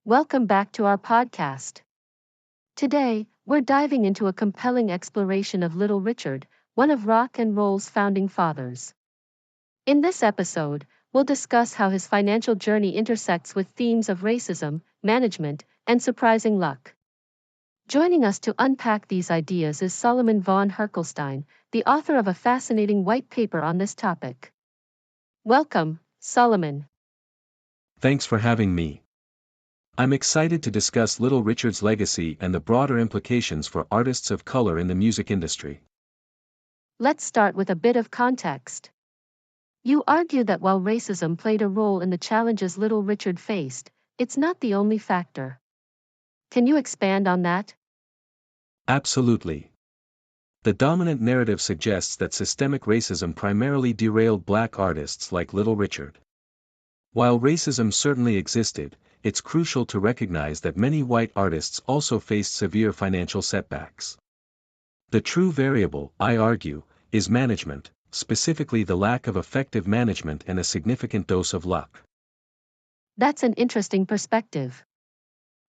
Welcome back to our podcast. Today, we're diving into a compelling exploration of Little Richard, one of rock and roll's founding fathers. In this episode, we'll discuss how his financial journey intersects with themes of racism, management, and surprising luck. Joining us to unpack these ideas is Solomon von Herkelstein, the author of a fascinating white paper on this topic. Welcome, Solomon. Thanks for having me. I'm excited to discuss Little Richard's legacy and the broader implications for artists of color in the music industry. Let's start with a bit of context. You argue that while racism played a role in the challenges Little Richard faced, it's not the only factor. Can you expand on that? Absolutely. The dominant narrative suggests that systemic racism primarily derailed black artists like Little Richard. While racism certainly existed, it's crucial to recognize that many white artists also faced severe financial setbacks. The true variable, I argue, is management, specifically the lack of effective management and a significant dose of luck. That's an interesting perspective.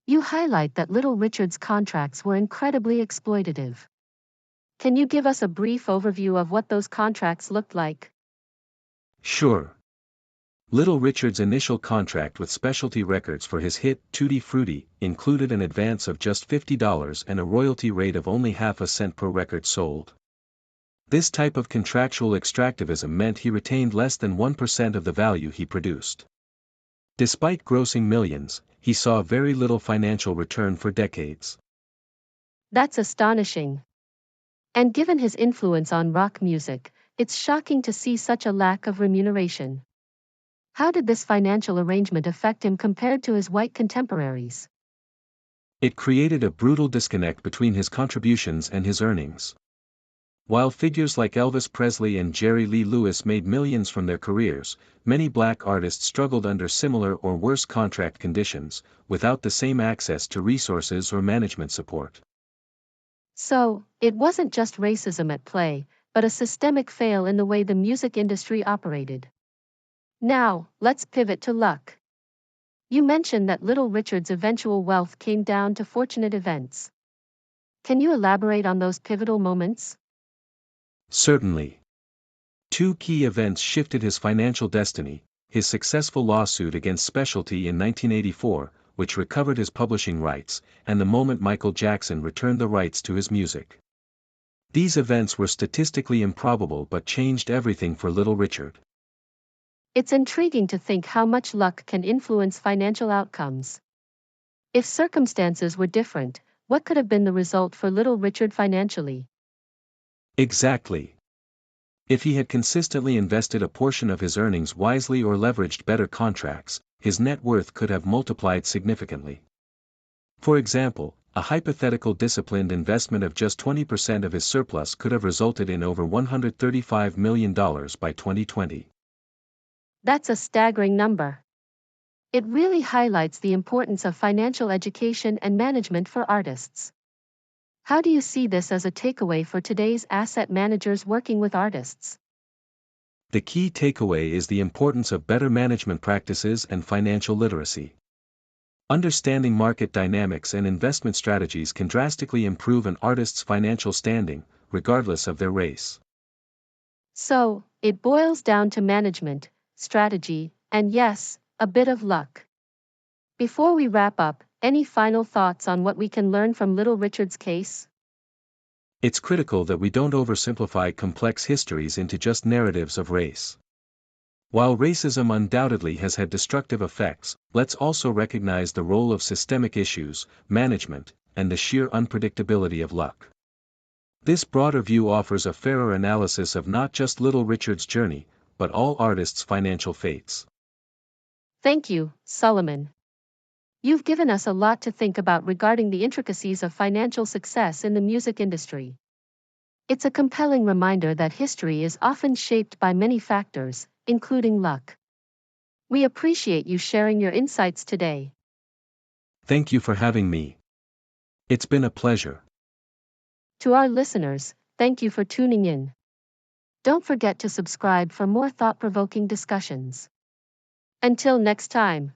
You highlight that Little Richard's contracts were incredibly exploitative. Can you give us a brief overview of what those contracts looked like? Sure. Little Richard's initial contract with Specialty Records for his hit Tutti Frutti included an advance of just $50 and a royalty rate of only half a cent per record sold. This type of contractual extractivism meant he retained less than 1% of the value he produced. Despite grossing millions, he saw very little financial return for decades. That's astonishing. And given his influence on rock music, it's shocking to see such a lack of remuneration. How did this financial arrangement affect him compared to his white contemporaries? It created a brutal disconnect between his contributions and his earnings. While figures like Elvis Presley and Jerry Lee Lewis made millions from their careers, many black artists struggled under similar or worse contract conditions, without the same access to resources or management support. So, it wasn't just racism at play, but a systemic fail in the way the music industry operated. Now, let's pivot to luck. You mentioned that Little Richard's eventual wealth came down to fortunate events. Can you elaborate on those pivotal moments? Certainly. Two key events shifted his financial destiny: his successful lawsuit against Specialty in 1984, which recovered his publishing rights, and the moment Michael Jackson returned the rights to his music. These events were statistically improbable but changed everything for Little Richard. It's intriguing to think how much luck can influence financial outcomes. If circumstances were different, what could have been the result for Little Richard financially? Exactly. If he had consistently invested a portion of his earnings wisely or leveraged better contracts, his net worth could have multiplied significantly. For example, a hypothetical disciplined investment of just 20% of his surplus could have resulted in over $135 million by 2020. That's a staggering number. It really highlights the importance of financial education and management for artists. How do you see this as a takeaway for today's asset managers working with artists? The key takeaway is the importance of better management practices and financial literacy. Understanding market dynamics and investment strategies can drastically improve an artist's financial standing, regardless of their race. So, it boils down to management, strategy, and yes, a bit of luck. Before we wrap up, any final thoughts on what we can learn from Little Richard's case? It's critical that we don't oversimplify complex histories into just narratives of race. While racism undoubtedly has had destructive effects, let's also recognize the role of systemic issues, management, and the sheer unpredictability of luck. This broader view offers a fairer analysis of not just Little Richard's journey, but all artists' financial fates. Thank you, Solomon. You've given us a lot to think about regarding the intricacies of financial success in the music industry. It's a compelling reminder that history is often shaped by many factors, including luck. We appreciate you sharing your insights today. Thank you for having me. It's been a pleasure. To our listeners, thank you for tuning in. Don't forget to subscribe for more thought-provoking discussions. Until next time.